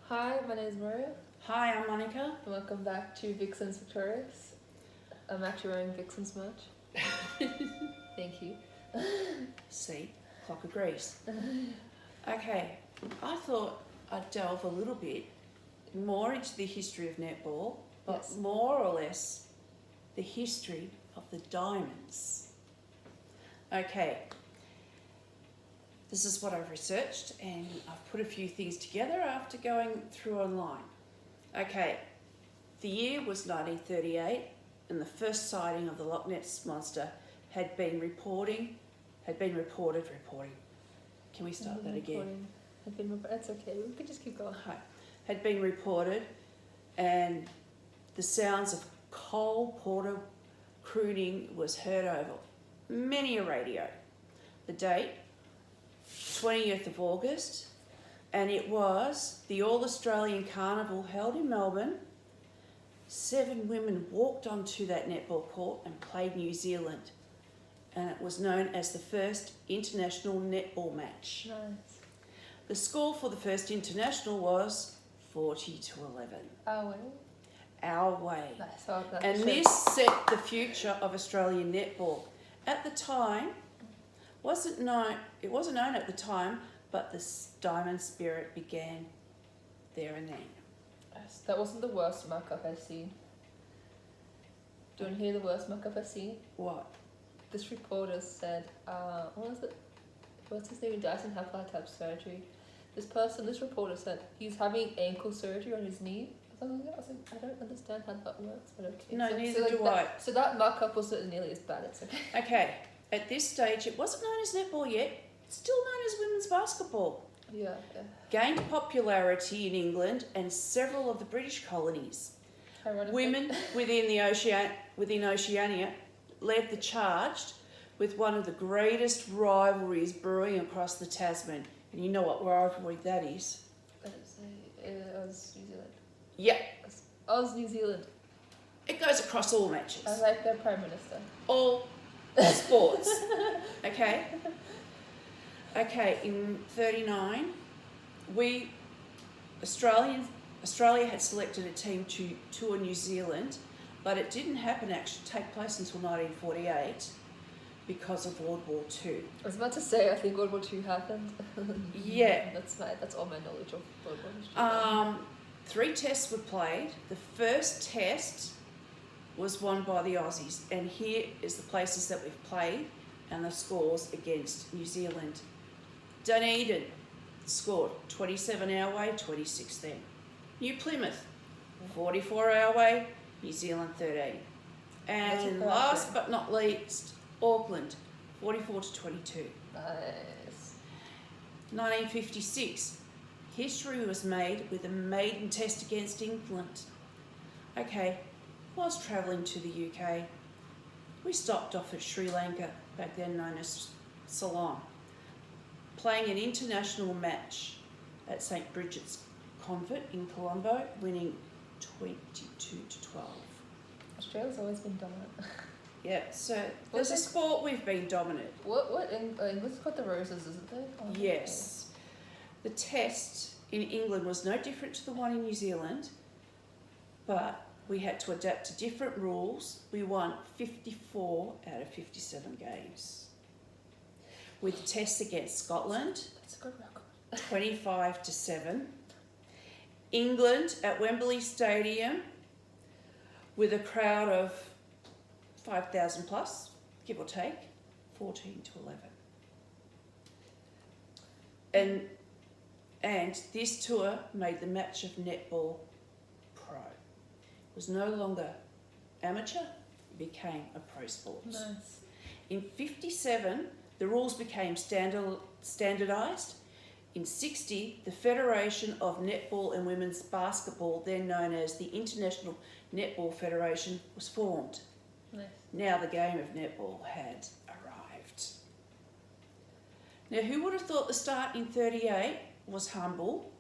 Hi, my name is Maria. Hi, I'm Monica. And welcome back to Vixens Victorious. I'm actually wearing Vixens merch. Thank you. See, clock agrees. Okay, I thought I'd delve a little bit more into the history of netball, but Yes. more or less the history of the Diamonds. Okay, this is what I've researched, and I've put a few things together after going through online. Okay, the year was 1938, and the first sighting of the Loch Ness Monster had been reported. Can we start that again? That's okay, we can just keep going. Had been reported, and the sounds of Cole Porter crooning was heard over many a radio. The date, 20th of August, and it was the All-Australian Carnival held in Melbourne. 7 women walked onto that netball court and played New Zealand, and it was known as the first international netball match. Nice. The score for the first international was 40-11. Our way. Our way. Nice. And this set the future of Australian netball. At the time, it wasn't known at the time, but the Diamond spirit began there and then. Yes, that wasn't the worst muck-up I've seen. Do you want to hear the worst muck-up I've seen? What? This reporter said, what was it? What's his name? He died in have surgery. This reporter said he's having ankle surgery on his knee. I was like, I don't understand how that works, but okay. No, neither do I. So that muck-up wasn't nearly as bad, it's okay. Okay, at this stage, it wasn't known as netball yet. It's still known as women's basketball. Yeah. Gained popularity in England and several of the British colonies. Ironically. Women within Oceania led the charge with one of the greatest rivalries brewing across the Tasman. And you know what rivalry that is? Oz, New Zealand. Yeah. Oz, New Zealand. It goes across all matches. I like their Prime Minister. All sports. Okay. Okay, in 1939, Australia had selected a team to tour New Zealand, but it didn't take place until 1948 because of World War II. I was about to say, I think World War II happened. Yeah. That's all my knowledge of World War II. 3 tests were played. The first test was won by the Aussies, and here is the places that we've played and the scores against New Zealand. Dunedin scored 27 our way, 26 them. New Plymouth, 44 our way, New Zealand 13. And last but not least, Auckland, 44-22. Nice. 1956, history was made with a maiden test against England. Okay, whilst travelling to the UK, we stopped off at Sri Lanka, back then known as Ceylon, playing an international match at St. Bridget's Convent in Colombo, winning 22-12. Australia's always been dominant. Yeah, so there's a sport we've been dominant. What England's got the Roses, isn't there? Oh, yes. Okay. The test in England was no different to the one in New Zealand, but we had to adapt to different rules. We won 54 out of 57 games. With tests against Scotland, that's a good record. 25-7. England at Wembley Stadium with a crowd of 5,000 plus, give or take, 14-11. And this tour made the match of netball pro. It was no longer amateur, it became a pro sport. Nice. In 57, the rules became standardised. In 60, the Federation of Netball and Women's Basketball, then known as the International Netball Federation, was formed. Nice. Now the game of netball had arrived. Now, who would have thought the start in 38 was humble,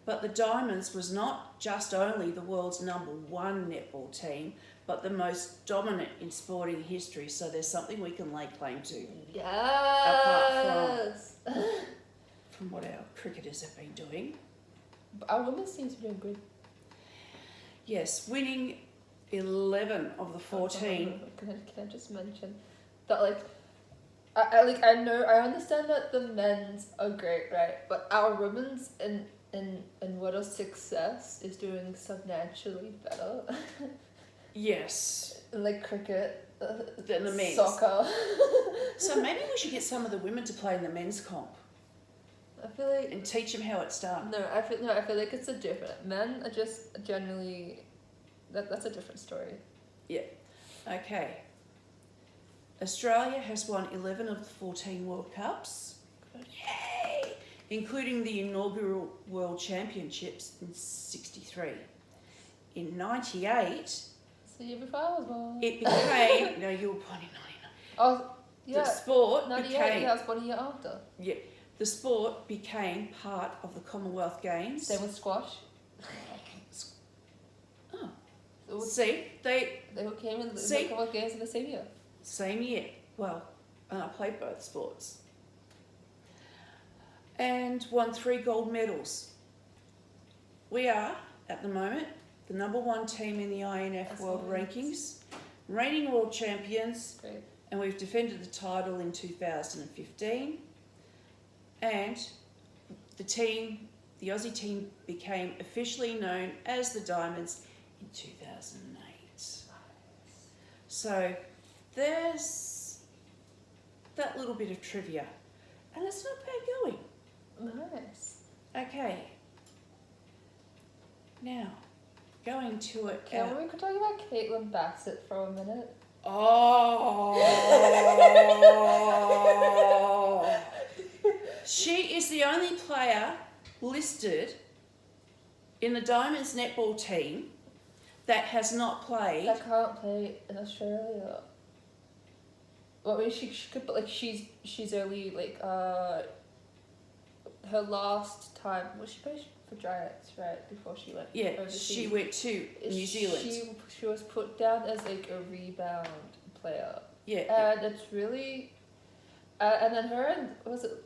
but the Diamonds was not just only the world's #1 netball team, but the most dominant in sporting history. So there's something we can lay claim to. Yes. Apart from what our cricketers have been doing. But our women's team's doing good. Yes, winning 11 of the 14. Can I just mention that, like, I know, I understand that the men's are great, right? But our women's in what of success is doing substantially better. Yes. In, like, cricket, Than the men's. soccer. So maybe we should get some of the women to play in the men's comp I feel like and teach them how it's done. I feel like it's a different. Men are just generally that's a different story. Okay. Australia has won 11 of the 14 World Cups. Yay! Including the inaugural World Championships in 63. In 98, So year before I was born. it became... No, you were born in 99. Oh, yeah. The sport 98, became... yeah, I was born a year after. Yeah. The sport became part of the Commonwealth Games. Same with squash. Oh. So See, they all came in the See? Commonwealth Games in the same year. same year. Well, and I played both sports. And won 3 gold medals. We are, at the moment, the number 1 team in the INF That's World nice. Rankings, reigning world champions, Great. and we've defended the title in 2015. And the Aussie team became officially known as the Diamonds in 2008. So there's that little bit of trivia. And it's not bad going. Nice. Okay. Now, going to it. Can we talk about Caitlin Bassett for a minute? Oh. She is the only player listed in the Diamonds netball team that has not played. That can't play in Australia. Well, I mean, she could, but like she's only like her last time she played for Giants, right, before she went overseas. She went to New Zealand. She was put down as like a rebound player. Yeah. And it's really, and then her and was it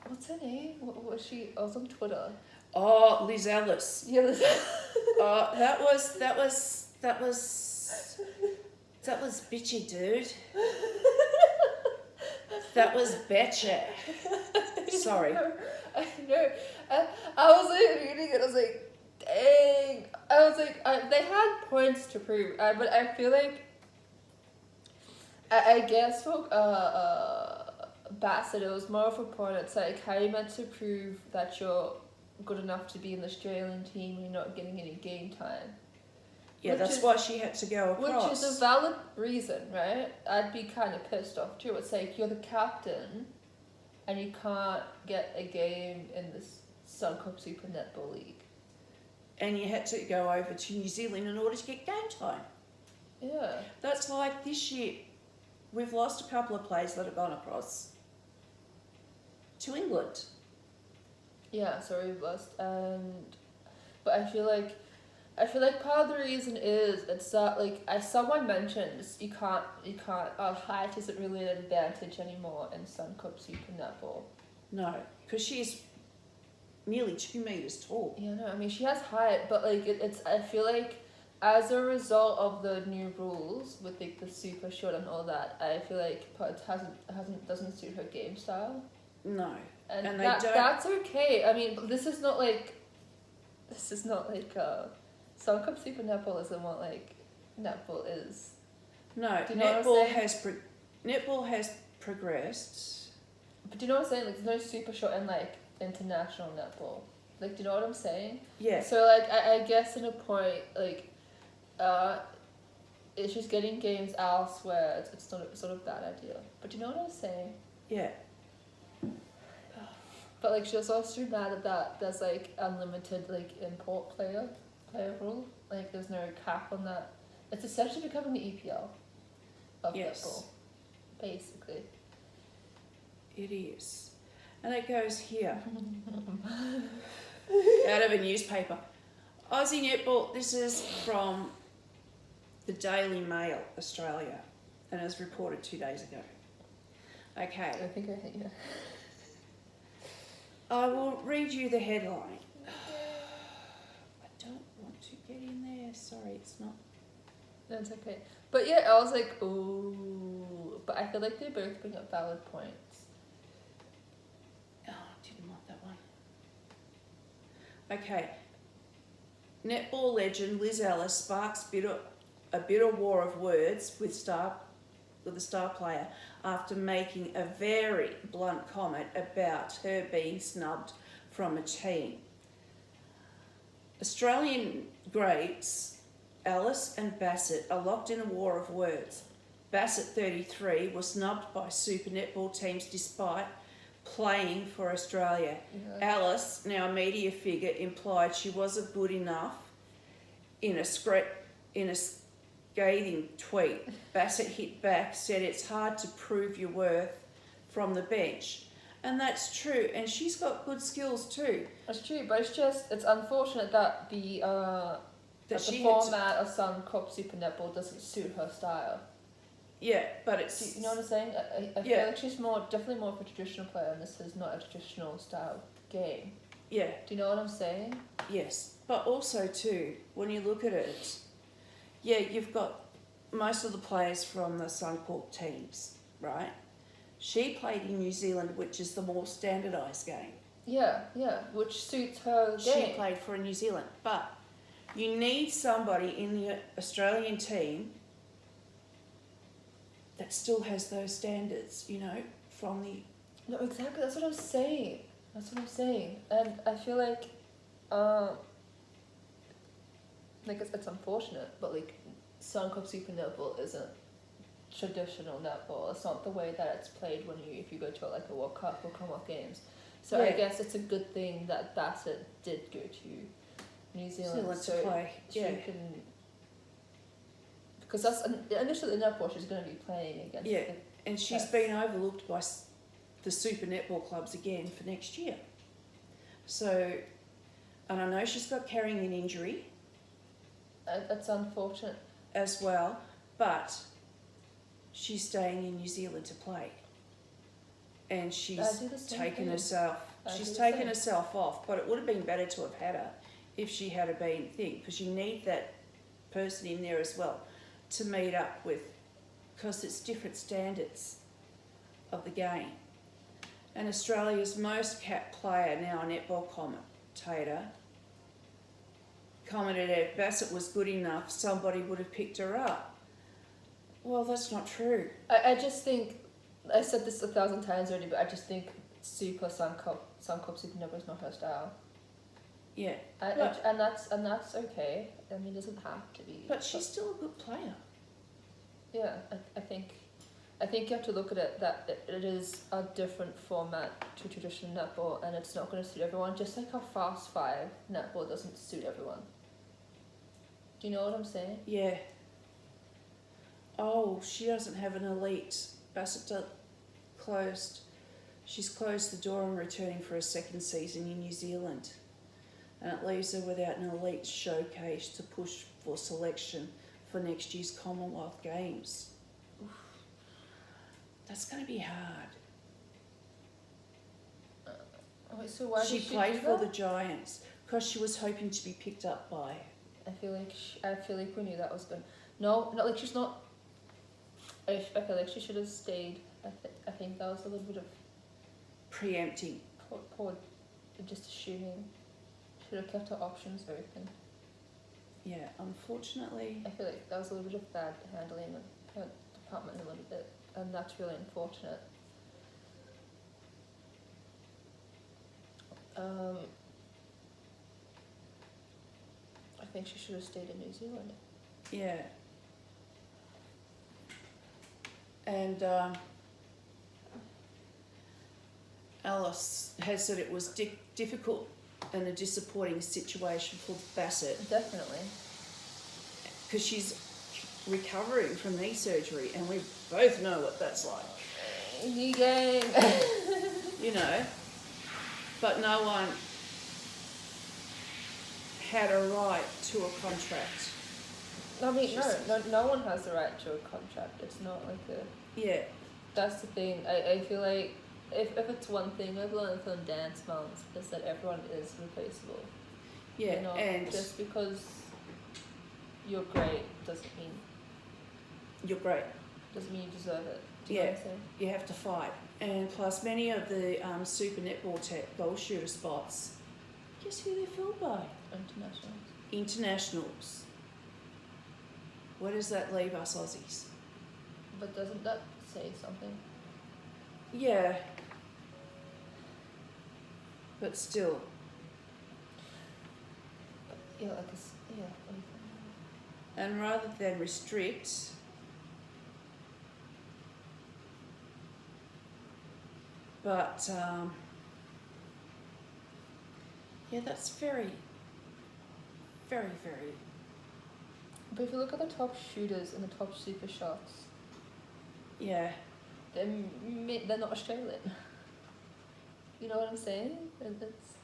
what's her name? What was she? I was on Twitter. Oh, Liz Ellis. Yeah. That was bitchy, dude. That was betcha. Sorry. I know. I was like reading it. I was like, dang. I was like, they had points to prove, but I feel like, I guess for Bassett, it was more of a point. It's like how you meant to prove that you're good enough to be in the Australian team and you're not getting any game time. Yeah, that's why she had to go across. Which is a valid reason, right? I'd be kind of pissed off too. It's like you're the captain and you can't get a game in this Suncorp Super Netball League. And you had to go over to New Zealand in order to get game time. Yeah. That's like this year. We've lost a couple of players that have gone across to England. Yeah, so we've lost, but I feel like part of the reason is it's that like as someone mentioned, you can't height isn't really an advantage anymore in Suncorp Super Netball. No, because she's nearly 2 meters tall. Yeah, no, I mean she has height, but like it's I feel like as a result of the new rules with like the super short and all that, I feel like it doesn't suit her game style. No. And they that, don't... that's okay. I mean, this is not like Suncorp Super Netball isn't what like netball is. No, Do you know what I'm saying? Netball has progressed. But do you know what I'm saying? Like, there's no super short and like international netball. Like, do you know what I'm saying? Yeah. So like, I guess in a point like, it's just getting games elsewhere. It's not sort of bad idea. But do you know what I'm saying? Yeah. But like, she was also mad at that. There's like unlimited like import player rule. Like, there's no cap on that. It's essentially becoming the EPL of netball, basically. It is, and it goes here out of a newspaper. Aussie netball. This is from the Daily Mail, Australia, and it was reported 2 days ago. Okay. I think I hate you. I will read you the headline. I don't want to get in there. Sorry, it's not. That's okay. But yeah, I was like, ooh. But I feel like they both bring up valid points. Oh, I didn't want that one. Okay. Netball legend Liz Ellis sparks a bitter war of words with the star player after making a very blunt comment about her being snubbed from a team. Australian greats Ellis and Bassett are locked in a war of words. Bassett, 33, was snubbed by Super Netball teams despite playing for Australia. Yeah. Ellis, now a media figure, implied she wasn't good enough in a scathing tweet. Bassett hit back, said it's hard to prove your worth from the bench. And that's true, and she's got good skills too. That's true, but it's unfortunate that the format of Suncorp Super Netball doesn't suit her style. Yeah, but it's... You know what I'm saying? I feel like she's definitely more of a traditional player, and this is not a traditional style game. Yeah. Do you know what I'm saying? Yes, but also too, when you look at it, yeah, you've got most of the players from the Suncorp teams, right? She played in New Zealand, which is the more standardised game. Yeah, which suits her game. She played for New Zealand, but you need somebody in the Australian team that still has those standards, you know, from the... No, exactly, that's what I'm saying. And I feel like, it's unfortunate, but like, Suncorp Super Netball isn't traditional netball. It's not the way that it's played if you go to like a World Cup or Commonwealth Games. So Yeah. I guess it's a good thing that Bassett did go to New Zealand to play. she can, because that's initially the netball she's going to be playing against. Yeah, and she's been overlooked by the Super Netball clubs again for next year. So, and I know she's got carrying an injury. That's unfortunate as well, but she's staying in New Zealand to play, and she's taken herself off. But it would have been better to have had her if she had been because you need that person in there as well to meet up with, because it's different standards of the game. And Australia's most capped player, now a netball commentator, commented if Bassett was good enough, somebody would have picked her up. Well, that's not true. I just think, I said this 1,000 times already, but I just think Suncorp Super Netball is not her style. Yeah. And that's okay. I mean, it doesn't have to be. But she's still a good player. Yeah, I think you have to look at it that it is a different format to traditional netball, and it's not going to suit everyone. Just like how Fast 5 netball doesn't suit everyone. Do you know what I'm saying? Yeah. Oh, she doesn't have an elite. Bassett she's closed the door on returning for a second season in New Zealand. And it leaves her without an elite showcase to push for selection for next year's Commonwealth Games. Oof. That's going to be hard. So why she did she played do for that? the Giants because she was hoping to be picked up by... I feel like we knew that was going. No, not like she's not. I feel like she should have stayed. I think that was a little bit of preempting. Poor, just assuming. Should have kept her options open. Yeah, unfortunately. I feel like that was a little bit of bad handling of her department a little bit, and that's really unfortunate. I think she should have stayed in New Zealand. Yeah. And Alice has said it was difficult and a disappointing situation for Bassett. Definitely. Because she's recovering from knee surgery, and we both know what that's like. Knee gang. You know. But no one had a right to a contract. I mean, no one has the right to a contract. It's not like a... Yeah. That's the thing. I feel like if it's one thing I've learned from dance moms is that everyone is replaceable. Yeah, You know, and just because you're great doesn't mean you're great. you deserve it. Do you know what I'm saying? You have to fight. And plus, many of the Super Netball goal shooter spots, guess who they're filled by? Internationals. Where does that leave us Aussies? But doesn't that say something? Yeah. But still. Yeah, like And rather than restrict, but yeah, that's very, very, very. But if you look at the top shooters and the top super shots, Yeah. they're not Australian. You know what I'm saying? It's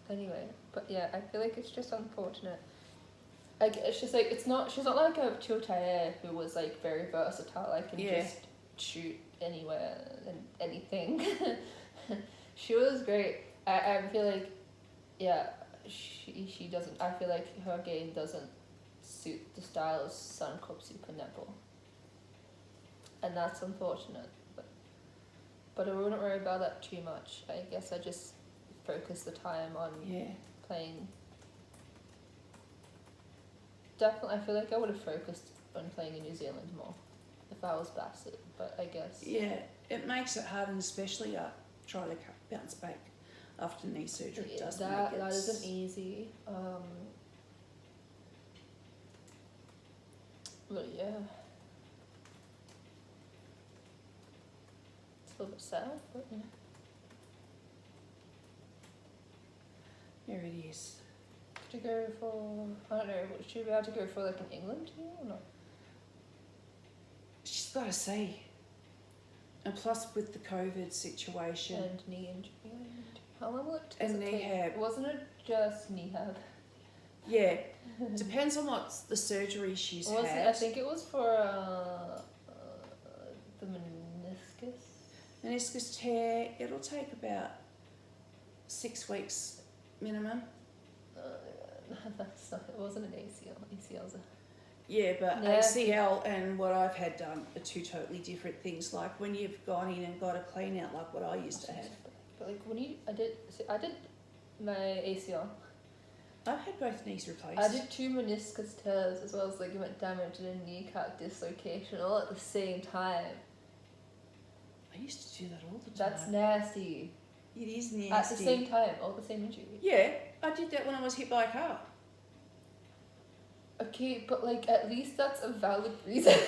anyway. But yeah, I feel like it's just unfortunate. Like it's just like she's not like a Chiotae who was like very versatile. Like can just shoot anywhere and anything. She was great. I feel like she doesn't. I feel like her game doesn't suit the style of Suncorp Super Netball, and that's unfortunate. But I wouldn't worry about that too much. I guess I just focus the time on playing. Definitely, I feel like I would have focused on playing in New Zealand more if I was Bassett, but I guess. Yeah, it makes it hard, and especially trying to bounce back after knee surgery. That isn't easy. But yeah. It's a little bit sad, but yeah. There it is. Could you go for, I don't know, should you be able to go for like an England team or not? She's got to see. And plus with the COVID situation. And knee injury. How long will it take? And knee. Wasn't it just knee-hab? Yeah. Depends on what the surgery she's had. I think it was for the meniscus. Meniscus tear, it'll take about 6 weeks minimum. That's not, it wasn't an ACL. ACL's a... Yeah, but ACL and what I've had done are two totally different things. Like when you've gone in and got a clean out, like what I used to have. But like when I did my ACL. I've had both knees replaced. I did 2 meniscus tears as well as ligament damage and a kneecap dislocation all at the same time. I used to do that all the time. That's nasty. It is nasty. At the same time, all the same injury. Yeah, I did that when I was hit by a car. Okay, but like at least that's a valid reason.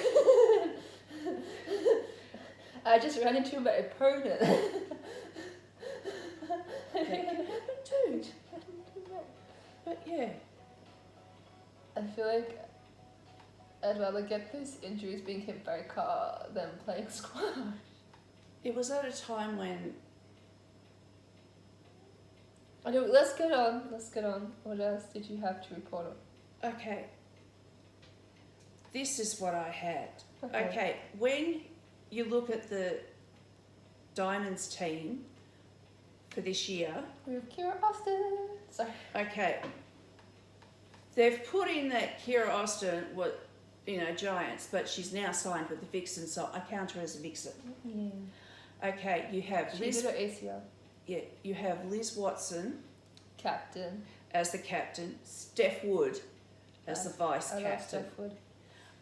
I just ran into my opponent. That can happen too. But yeah. I feel like I'd rather get those injuries being hit by a car than playing squash. It was at a time when... Anyway, let's get on. What else did you have to report on? Okay. This is what I had. Okay, when you look at the Diamonds team for this year... We have Kira Austin. Sorry. Okay. They've put in that Kira Austin was, Giants, but she's now signed with the Vixen, so I count her as a Vixen. Yeah. Okay, you have Liz... She did her ACL. Yeah, you have Liz Watson... Captain. As the captain. Steph Wood as the vice captain. I love Steph Wood.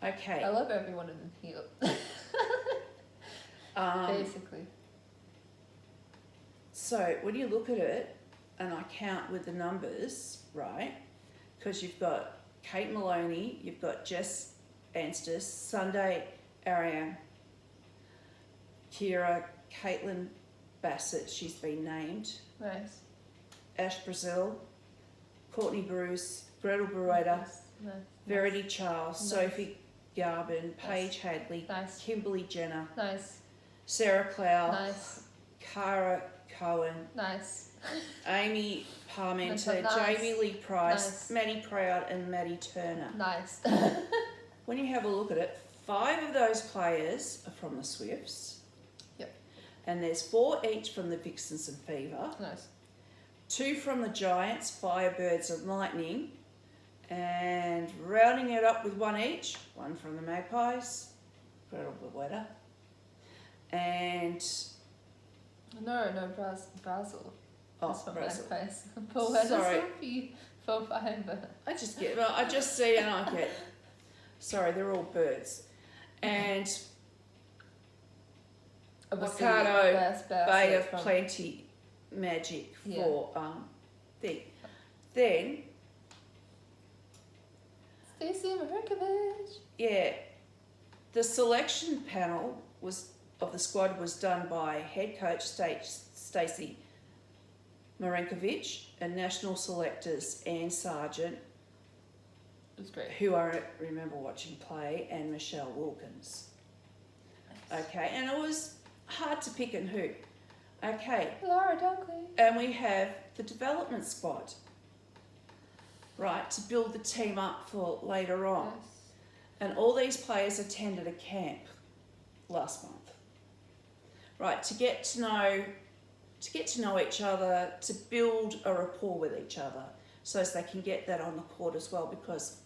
Okay. I love everyone in the heel. Basically. So when you look at it, and I count with the numbers, right? Because you've got Kate Maloney, you've got Jess Anstis, Sunday Ariane, Kira, Caitlin Bassett, she's been named. Nice. Ash Brazil, Courtney Bruce, Gretel Brueta, Nice. Verity Charles, Sophie Garbin, Paige Hadley, Kimberly Jenner, Sarah Clow, Cara Cohen, Amy Parmenter, Jamie Lee Price, Maddie Proud and Maddie Turner. Nice. When you have a look at it, 5 of those players are from the Swifts. Yep. And there's 4 each from the Vixens and Fever, Nice. 2 from the Giants, Firebirds and Lightning, and rounding it up with 1 each, 1 from the Magpies, incredible weather, and Brazil. oh, That's from Brazil. Magpies. But where Sorry. does it be for fiber? I just see and I get, sorry, they're all birds, and Obviously, Ocado, best Bay of from- Plenty Magic Yeah. for thing. Then Stacey Markovich. yeah, the selection panel of the squad was done by head coach Stacey Marinkovic and national selectors Anne Sargent, It was great. who I remember watching play, and Michelle Wilkins. Nice. Okay, and it was hard to pick and who. Okay, Laura Dunkley. and we have the development squad, right, to build the team up for later on. Nice. And all these players attended a camp last month, right, to get to know each other, to build a rapport with each other, so as they can get that on the court as well, because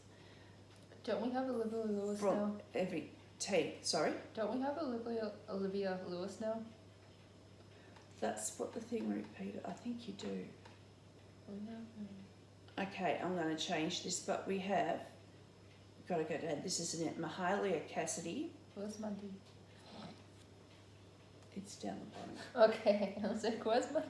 Don't we have Olivia Lewis from now? every team, sorry, Don't we have Olivia Lewis now? that's what the thing repeated. I think you do. Oh, no. Okay, I'm going to change this, but we have got to go down. This isn't it. Mahalia Cassidy. Where's Mandy? It's down the bottom. Okay, I was like, where's Mandy?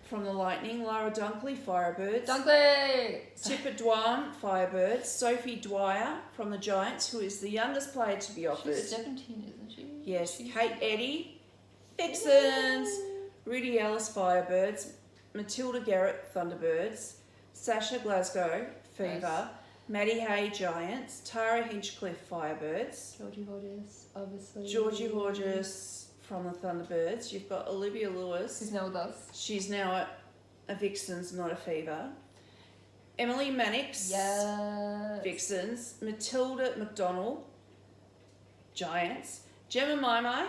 From the Lightning, Lara Dunkley, Firebirds. Dunkley! Tipper Dwan, Firebirds. Sophie Dwyer from the Giants, who is the youngest player to be offered. She's 17, isn't she? Yes, She's... Kate Eddy, Vixens. Rudy Ellis, Firebirds. Matilda Garrett, Thunderbirds. Sasha Glasgow, Fever. Nice. Maddie Hay, Giants. Tara Hinchcliffe, Firebirds. Georgie Hodges, obviously. Georgie Hodges from the Thunderbirds. You've got Olivia Lewis. Who's now with us. She's now a Vixens, not a Fever. Emily Mannix. Yes. Vixens. Matilda McDonald. Giants. Gemma Maimai.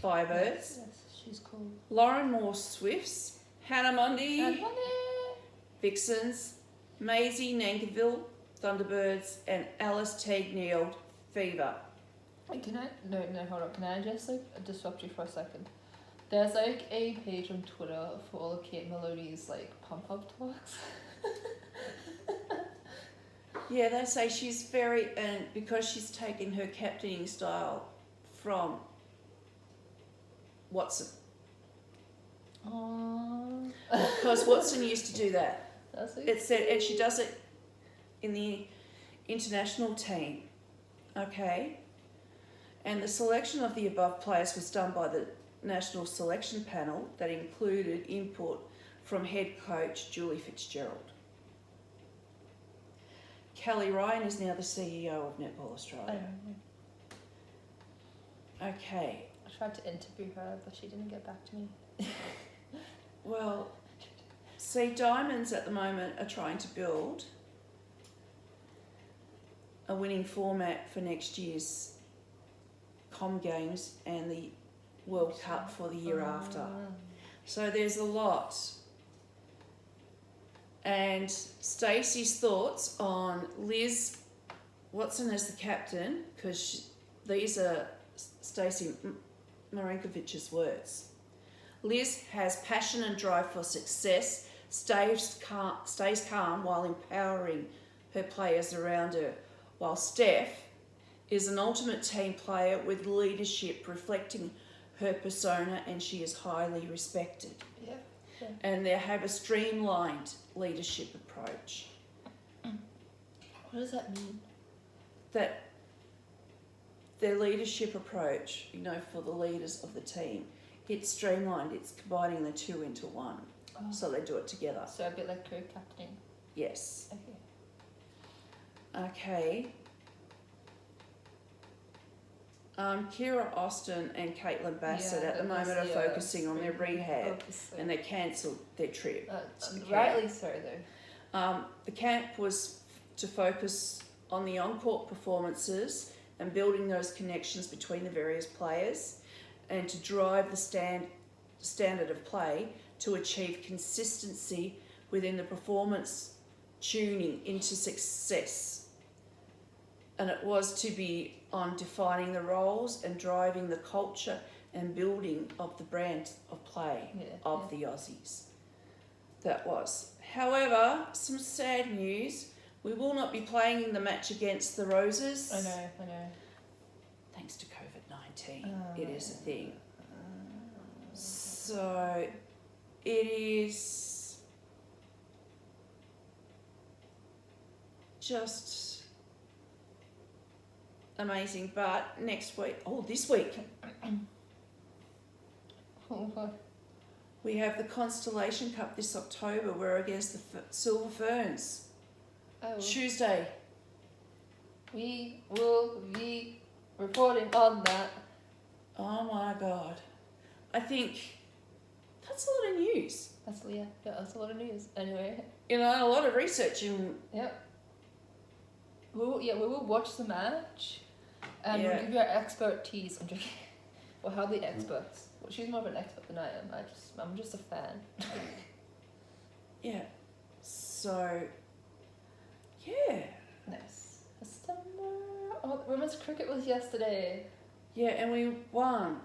Firebirds. Yes, she's cool. Lauren Moore Swifts. Hannah Mundy. And Money! Vixens. Maisie Nankiville. Thunderbirds. And Alice Teague Neal. Fever. Wait, can I? No, hold on. Can I just like disrupt you for a second? There's like a page on Twitter for all of Kate Melody's like pump up talks. Yeah, they say she's very, and because she's taken her captaining style from Watson. Aww. Because Watson used to do that. That's so It said, and she does it in the international team. Okay? And the selection of the above players was done by the national selection panel that included input from head coach Julie Fitzgerald. Kelly Ryan is now the CEO of Netball I Australia. don't know. Okay. I tried to interview her, but she didn't get back to me. Well, see, Diamonds at the moment are trying to build a winning format for next year's Com Games and the World Cup for the year after. So there's a lot. And Stacey's thoughts on Liz Watson as the captain, because these are Stacey Marinkovic's words. Liz has passion and drive for success, stays calm while empowering her players around her, while Steph is an ultimate team player with leadership reflecting her persona, and she is highly respected. Yeah. And they have a streamlined leadership approach. What does that mean? That their leadership approach, you know, for the leaders of the team, it's streamlined, it's combining the two into one. Oh. So they do it together. So a bit like co-captaining. Yes. Okay. Okay. Kira Austin and Caitlin Bassett at the moment are focusing on their rehab, and they cancelled their trip. to the camp. Rightly so, though. The camp was to focus on the on-court performances and building those connections between the various players. and to drive the standard of play to achieve consistency within the performance tuning into success. And it was to be on defining the roles and driving the culture and building of the brand of play of the Aussies. That was. However, some sad news. We will not be playing in the match against the Roses. I know. Thanks to COVID-19, it is a thing. So, it is just amazing. But this week, we have the Constellation Cup this October. We're against the Silver Ferns. Tuesday. We will be reporting on that. Oh my God. I think that's a lot of news. That's a lot of news. Anyway. A lot of research in... Yep. We will watch the match and we'll give you our expertise. I'm joking. Well, how the experts? Well, she's more of an expert than I am. I'm just a fan. Yeah. So, yeah. Nice. Women's cricket was yesterday. Yeah, and we won.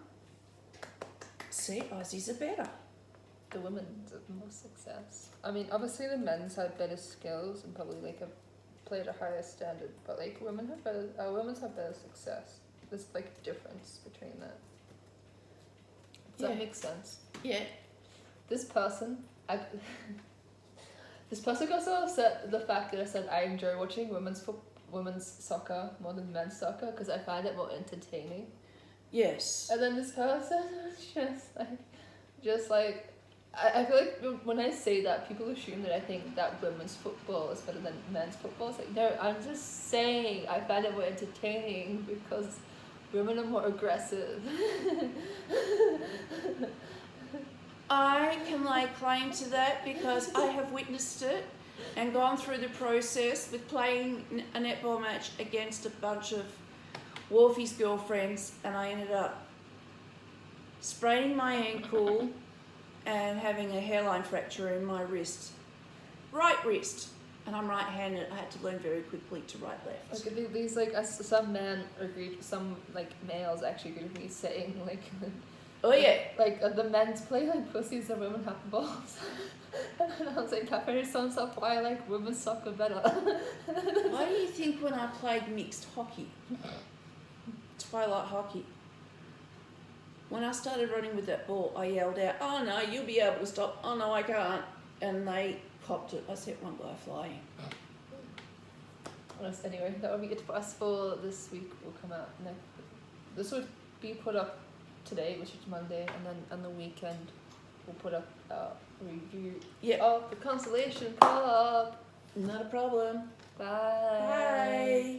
See, Aussies are better. The women's have more success. I mean, obviously the men's had better skills and probably played a higher standard, but women's have better success. There's a difference between that. Does that make sense? Yeah. This person got so upset at the fact that I said I enjoy watching women's soccer more than men's soccer because I find it more entertaining. Yes. And then this person was just like I feel like when I say that, people assume that I think that women's football is better than men's football. It's no, I'm just saying I find it more entertaining because women are more aggressive. I can lay claim to that because I have witnessed it and gone through the process with playing a netball match against a bunch of Wolfie's girlfriends, and I ended up spraining my ankle and having a hairline fracture in my wrist. Right wrist. And I'm right-handed. I had to learn very quickly to right-left. These some males actually agreed with me saying oh yeah. The men's play pussies, the women have balls. And I was like, that very sounds up why I like women's soccer better. Why do you think when I played mixed hockey, twilight hockey, when I started running with that ball, I yelled out, "Oh no, you'll be able to stop." "Oh no, I can't." And they copped it. I set one guy flying. Anyway, that would be it for us for this week. Will come out next. This would be put up today, which is Monday, and then on the weekend we'll put up a review of the Constellation Cup. Not a problem. Bye. Bye.